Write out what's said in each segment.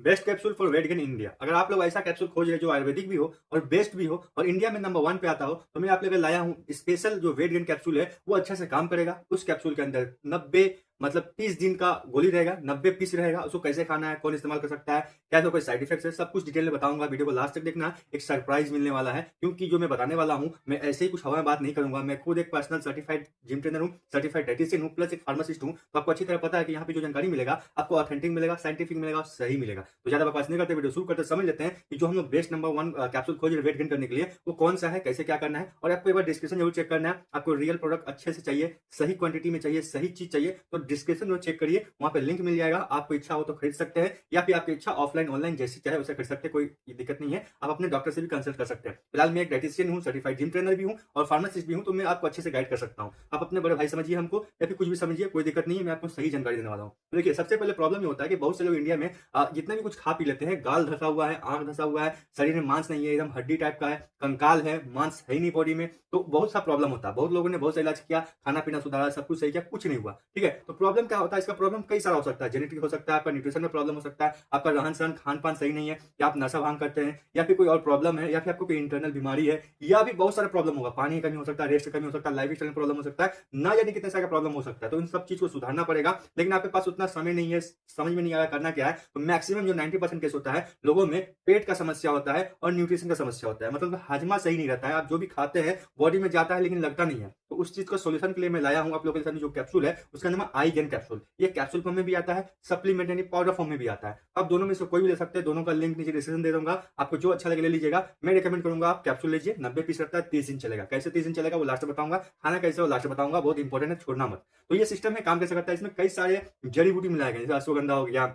Best capsule for weight gain India. अगर आप लोग ऐसा कैप्सूल खोज रहे हैं जो आयुर्वेदिक भी हो और बेस्ट भी हो और इंडिया में नंबर 1 पे आता हो, तो मैं आप लोग लाया हूँ स्पेशल जो वेट गेन कैप्सूल है, वो अच्छे से काम करेगा। उस कैप्सूल के अंदर 90 मतलब 30 दिन का गोली रहेगा, 90 पीस रहेगा। उसको कैसे खाना है, कौन इस्तेमाल कर सकता है, क्या तो कोई साइड इफेक्ट्स है, सब कुछ डिटेल में बताऊंगा। वीडियो को लास्ट तक देखना, एक सरप्राइज मिलने वाला है। क्योंकि जो मैं बताने वाला हूँ, मैं ऐसे ही कुछ हवा में बात नहीं करूंगा। मैं खुद एक पर्सनल सर्टिफाइड जिम ट्रेनर हूँ, सर्टिफाइड डाइटिशियन हूँ, प्लस एक फार्मासिस्ट हूँ। तो आपको अच्छी तरह पता है कि यहाँ पे जो जानकारी मिलेगा आपको ऑथेंटिक मिलेगा, साइंटिफिक मिलेगा और सही मिलेगा। तो ज्यादा बकवास नहीं करते, वीडियो शुरू करते समझ लेते हैं कि जो हम लोग बेस्ट नंबर 1 कैप्सूल खोज रहे वेट गेन करने के लिए, वो कौन सा है, कैसे क्या करना है। और आपको एक बार डिस्क्रिप्शन जरूर चेक करना है। आपको रियल प्रोडक्ट अच्छे से चाहिए, सही क्वांटिटी में चाहिए, सही चीज चाहिए, तो डिस्क्रिप्शन में चेक करिए, वहां पे लिंक मिल जाएगा। आपको इच्छा हो तो खरीद सकते हैं, या फिर आपकी इच्छा ऑफलाइन ऑनलाइन जैसी चाहे उसे खरीद सकते हैं, कोई दिक्कत नहीं है। आप अपने डॉक्टर से भी कंसल्ट कर सकते हैं। फिलहाल मैं एक डाइटिशियन हूँ, सर्टिफाइड जिम ट्रेनर भी हूँ और फार्मासिस्ट भी हूँ, तो मैं आपको अच्छे से गाइड कर सकता हूँ। आप अपने बड़े भाई समझिए हमको, या फिर कुछ भी समझिए, कोई दिक्कत नहीं है। मैं आपको सही जानकारी देने वाला हूँ। तो देखिए, सबसे पहले प्रॉब्लम ये होता है कि बहुत से लोग इंडिया में जितना भी कुछ खा पी लेते हैं, गाल धसा हुआ है, आंख धसा हुआ है, शरीर में मांस नहीं है, एकदम हड्डी टाइप का है, कंकाल है, मांस है ही नहीं बॉडी में। तो बहुत सा प्रॉब्लम होता है। बहुत लोगों ने बहुत सा इलाज किया, खाना पीना सुधारा, सब कुछ सही किया, कुछ नहीं हुआ। ठीक है, तो प्रॉब्लम क्या होता है, इसका प्रॉब्लम कई सारा हो सकता है। जेनेटिक हो सकता है, आपका न्यूट्रिशन में प्रॉब्लम हो सकता है, आपका रहन सहन खान पान सही नहीं है, या आप नशा भांग करते हैं, या फिर कोई और प्रॉब्लम है, या फिर आपको कोई इंटरनल बीमारी है, या भी बहुत सारा प्रॉब्लम होगा। पानी की कमी हो सकता है, रेस्ट की कमी हो सकता है, लाइफ स्टाइल में प्रॉब्लम हो सकता है, ना जाने कितने सारे प्रॉब्लम हो सकता है। तो इन सब चीज को सुधारना पड़ेगा, लेकिन आपके पास उतना समय नहीं है, समझ में नहीं आया करना क्या है। तो मैक्सिमम जो 90% केस होता है, लोगों में पेट का समस्या होता है और न्यूट्रिशन का समस्या होता है। मतलब हाजमा सही नहीं रहता है। आप जो भी खाते हैं बॉडी में जाता है, लेकिन लगता नहीं है। तो उस चीज का सोल्यूशन के लिए मैं लाया हूं आप लोगों के सामने जो कैप्सूल है, उसका नाम है आई गेन कैप्सूल। ये कैप्सूल फॉर्म में भी आता है, सप्लीमेंट यानी पाउडर फॉर्म में भी आता है। आप दोनों में से कोई भी ले सकते हैं। दोनों का लिंक नीचे डिस्क्रिप्शन दे दूंगा, आपको जो अच्छा लगे ले लीजिएगा। मैं रिकमेंड करूंगा आप कैप्सूल लीजिए। 90 पीस रहता है, 30 दिन चलेगा। कैसे 30 दिन चलेगा वो लास्ट में बताऊंगा, खाना कैसे वो लास्ट में बताऊंगा, बहुत इंपॉर्टेंट है, छोड़ना मत। तो ये सिस्टम है, काम कैसे करता है, इसमें कई सारे जड़ी बूटी मिलाए गए, जैसे अश्वगंधा हो गया,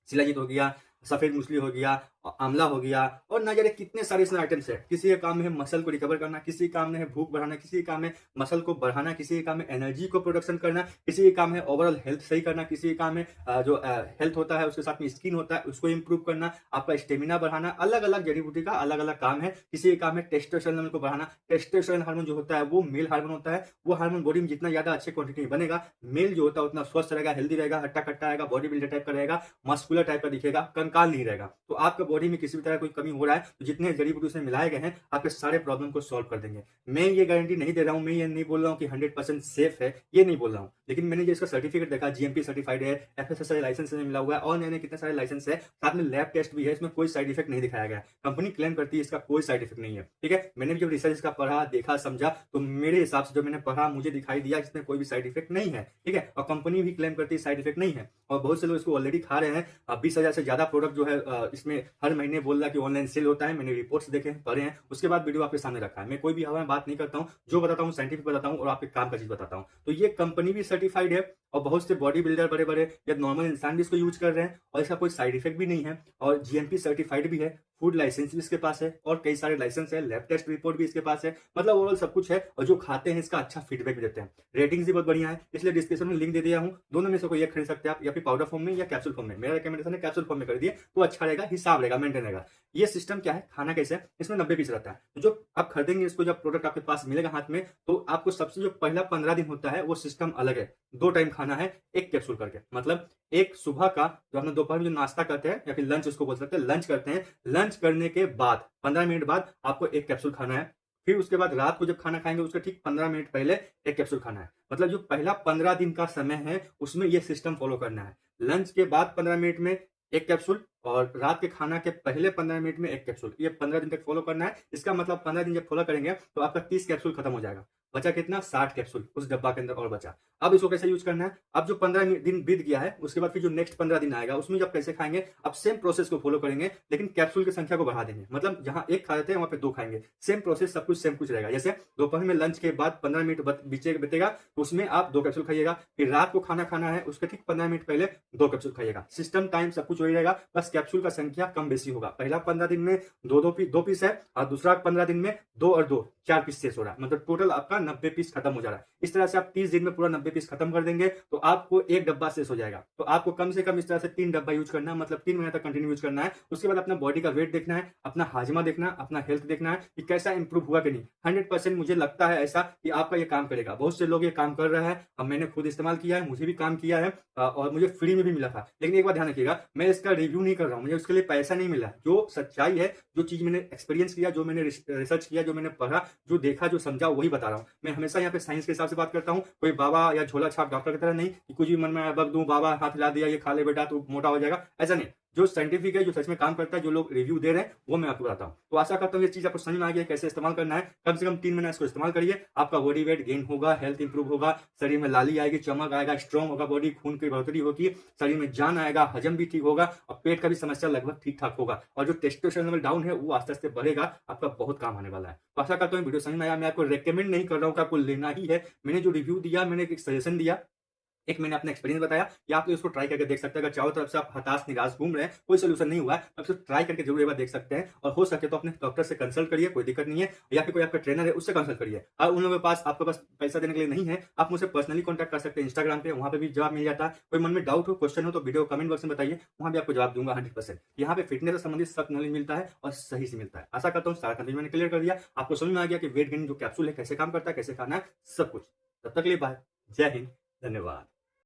शिलाजीत हो गया, सफेद मूसली हो गया, आंवला हो गया, और ना जाने कितने सारे इसमें आइटम्स है। किसी के काम में है मसल को रिकवर करना, किसी के काम में है भूख बढ़ाना, किसी के काम में मसल को बढ़ाना, किसी के काम में एनर्जी को प्रोडक्शन करना, किसी के काम है ओवरऑल हेल्थ सही करना, किसी के काम में जो हेल्थ होता है उसके साथ में स्किन होता है उसको इंप्रूव करना, आपका स्टेमिना बढ़ाना। अलग अलग जड़ी बूटी का अलग अलग काम है। किसी के काम है टेस्टोस्टेरोन लेवल को बढ़ाना। टेस्टोस्टेरोन हार्मोन जो होता है वो मेल हार्मोन होता है। वो हार्मोन बॉडी में जितना ज्यादा अच्छे क्वांटिटी में बनेगा, मेल जो होता है उतना स्वस्थ रहेगा, हेल्दी रहेगा, हट्टा कट्टा आएगा, बॉडी बिल्डर टाइप का रहेगा, मस्कुलर टाइप का दिखेगा, कंकाल नहीं रहेगा। तो आपका बॉडी में किसी भी तरह कोई कमी हो रहा है, तो जितने जड़ी बूटी उसमें मिलाए गए हैं आपके सारे प्रॉब्लम को सॉल्व कर देंगे। मैं ये गारंटी नहीं दे रहा हूं, मैं ये नहीं बोल रहा हूं कि 100% सेफ है, ये नहीं बोल रहा हूं। लेकिन मैंने जो इसका सर्टिफिकेट देखा, जीएमपी सर्टिफाइड है, एफएसएसआई लाइसेंस से मिला हुआ है, और नए कितने सारे लाइसेंस है, साथ में लैब टेस्ट भी है। इसमें कोई साइड इफेक्ट नहीं दिखाया गया। कंपनी क्लेम करती है इसका कोई साइड इफेक्ट नहीं है। ठीक है, मैंने जब रिसर्च इसका पढ़ा, देखा, समझा, तो मेरे हिसाब से जो मैंने पढ़ा मुझे दिखाई दिया इसमें कोई भी साइड इफेक्ट नहीं है। ठीक है, और कंपनी भी क्लेम करती है साइड इफेक्ट नहीं है। और बहुत से लोग इसको ऑलरेडी खा रहे हैं। 20,000 से ज्यादा प्रोडक्ट जो है इसमें हर महीने बोल रहा कि ऑनलाइन सेल होता है। मैंने रिपोर्ट्स देखे हैं, पढ़े हैं, उसके बाद वीडियो आपके सामने रखा है। मैं कोई भी हवा में बात नहीं करता हूं, जो बताता हूं साइंटिफिक बताता हूं और आपके काम का चीज बताता हूं। तो ये कंपनी भी सर्टिफाइड है, और बहुत से बॉडी बिल्डर बड़े बड़े या नॉर्मल इंसान भी इसको यूज कर रहे हैं, और इसका कोई साइड इफेक्ट भी नहीं है। और जीएमपी सर्टिफाइड भी है, फूड लाइसेंस भी इसके पास है, और कई सारे लाइसेंस है, लैब टेस्ट रिपोर्ट भी इसके पास है। मतलब ओवरऑल सब कुछ है, और जो खाते हैं इसका अच्छा फीडबैक भी देते हैं। रेटिंग्स भी बहुत बढ़िया है, इसलिए डिस्क्रिप्शन में लिंक दे दिया हूं। दोनों में से कोई एक खरीद सकते हैं आप, या फिर पाउडर फॉर्म में या कैप्सूल फॉर्म में। मेरा रिकमेंडेशन है कैप्सूल फॉर्म में कर दिए तो अच्छा रहेगा, हिसाब रहेगा, मेंटेन रहेगा। ये सिस्टम क्या है, खाना कैसे है, इसमें 90 पीस रहता है। तो जो आप खरीदेंगे इसको, जब प्रोडक्ट आपके पास मिलेगा हाथ में, तो आपको सबसे जो पहला 15 दिन होता है वो सिस्टम अलग है। 2 टाइम खाना है, एक कैप्सूल करके। मतलब एक सुबह का जो अपने दोपहर में जो नाश्ता करते हैं, या फिर लंच उसको बोल सकते हैं, लंच करते हैं, लंच करने के बाद 15 मिनट बाद आपको एक कैप्सूल खाना है। फिर उसके बाद रात को जब खाना खाएंगे उसके ठीक 15 मिनट पहले एक कैप्सूल खाना है। मतलब जो पहला 15 दिन का समय है उसमें यह सिस्टम फॉलो करना है। लंच के बाद 15 मिनट में एक कैप्सूल, और रात के खाना के पहले 15 मिनट में एक कैप्सूल। ये 15 दिन तक फॉलो करना है। इसका मतलब 15 दिन जब फॉलो करेंगे तो आपका 30 कैप्सूल खत्म हो जाएगा। बचा कितना, 60 कैप्सूल उस डब्बा के अंदर और बचा। अब इसको कैसे यूज करना है, अब जो 15 दिन बीत गया है उसके बाद फिर जो नेक्स्ट 15 दिन आएगा उसमें जब कैसे खाएंगे, अब सेम प्रोसेस को फॉलो करेंगे, लेकिन कैप्सूल की संख्या को बढ़ा देंगे। मतलब जहां एक खा रहे थे वहां पे 2 खाएंगे। सेम प्रोसेस, सब कुछ सेम कुछ रहेगा। जैसे दोपहर में लंच के बाद 15 मिनट बीतेगा तो उसमें आप 2 कैप्सूल खाइएगा। फिर रात को खाना खाना है उसके ठीक 15 मिनट पहले 2 कैप्सूल खाइएगा। सिस्टम टाइम सब कुछ वही रहेगा, बस कैप्सूल का संख्या कम बेसी होगा। पहला 15 दिन में 2 पीस है, और दूसरा 15 दिन में 2 और 2 4 पीस शेष हो रहा है। मतलब टोटल आपका 90 पीस खत्म हो जा रहा है। इस तरह से आप 30 दिन में पूरा 90 पीस खत्म कर देंगे तो आपको एक डब्बा शेष हो जाएगा। तो आपको कम से कम इस तरह से 3 डब्बा यूज करना है, मतलब 3 महीने तक कंटिन्यू यूज करना है। उसके बाद अपना बॉडी का वेट देखना है, अपना हाजमा देखना है, अपना हेल्थ देखना है कि कैसा इंप्रूव हुआ कि नहीं। 100% मुझे लगता है ऐसा कि आपका ये काम करेगा। बहुत से लोग ये काम कर रहे हैं, अब मैंने खुद इस्तेमाल किया है, मुझे भी काम किया है और मुझे फ्री में भी मिला था। लेकिन एक बात ध्यान रखिएगा, मैं इसका रिव्यू नहीं कर रहा हूँ, मुझे उसके लिए पैसा नहीं मिला। जो सच्चाई है, जो चीज मैंने एक्सपीरियंस किया, जो मैंने रिसर्च किया, जो मैंने पढ़ा, जो देखा, जो समझा, वही बता रहा हूँ। मैं हमेशा यहाँ पे साइंस के हिसाब से बात करता हूँ, कोई बाबा या झोला छाप डॉक्टर की तरह नहीं कि कुछ भी मन में बक दूं, बाबा हाथ हिला दिया, ये खा ले बेटा तो मोटा हो जाएगा, ऐसा नहीं। जो साइंटिफिक है, जो सच में काम करता है, जो लोग रिव्यू दे रहे हैं, वो मैं आपको बताता हूँ। तो आशा करता हूँ ये चीज आपको समझ में आ गया कैसे इस्तेमाल करना है। कम से कम 3 महीना इसको इस्तेमाल करिए, आपका बॉडी वेट गेन होगा, हेल्थ इंप्रूव होगा, शरीर में लाली आएगी, चमक आएगा, स्ट्रॉन्ग होगा बॉडी, खून की बढ़ोतरी होगी, शरीर में जान आएगा, हजम भी ठीक होगा और पेट का भी समस्या लगभग ठीक ठाक होगा। और जो टेस्टोस्टेरोन लेवल डाउन है वो आस्ते आस्ते बढ़ेगा, आपका बहुत काम आने वाला है। तो आशा करता हूँ वीडियो समझ में आया। मैं आपको रेकमेंड नहीं कर रहा हूँ कि आपको लेना ही है। मैंने जो रिव्यू दिया, मैंने एक सजेशन दिया, एक मैंने अपना एक्सपीरियंस बताया कि आप इसको ट्राई करके देख सकते हैं। अगर चारों तरफ से आप हताश निराश घूम रहे हैं, कोई सोल्यूशन नहीं हुआ है, आप इसको ट्राई करके जरूर एक बार देख सकते हैं। और हो सके तो अपने डॉक्टर से कंसल्ट करिए, कोई दिक्कत नहीं है, या फिर कोई आपका ट्रेनर है उससे कंसल्ट करिए। और उन लोगों के पास आपके पास पैसा देने के लिए नहीं है, आप मुझसे पर्सनली कॉन्टैक्ट कर सकते हैं इंस्टाग्राम पे, वहां पे भी जवाब मिल जाता है। कोई मन में डाउट हो, क्वेश्चन हो तो वीडियो कमेंट बॉक्स में बताइए, वहां भी आपको जवाब दूंगा 100%। यहाँ पे फिटनेस से संबंधित सब नॉलेज मिलता है और सही से मिलता है। आशा करता हूँ सारा कंटेंट मैंने क्लियर कर दिया, आपको समझ में आ गया कि वेट गेन जो कैप्सूल है कैसे काम करता है, कैसे खाना है, सब कुछ। तब तक के लिए बाय, जय हिंद, धन्यवाद।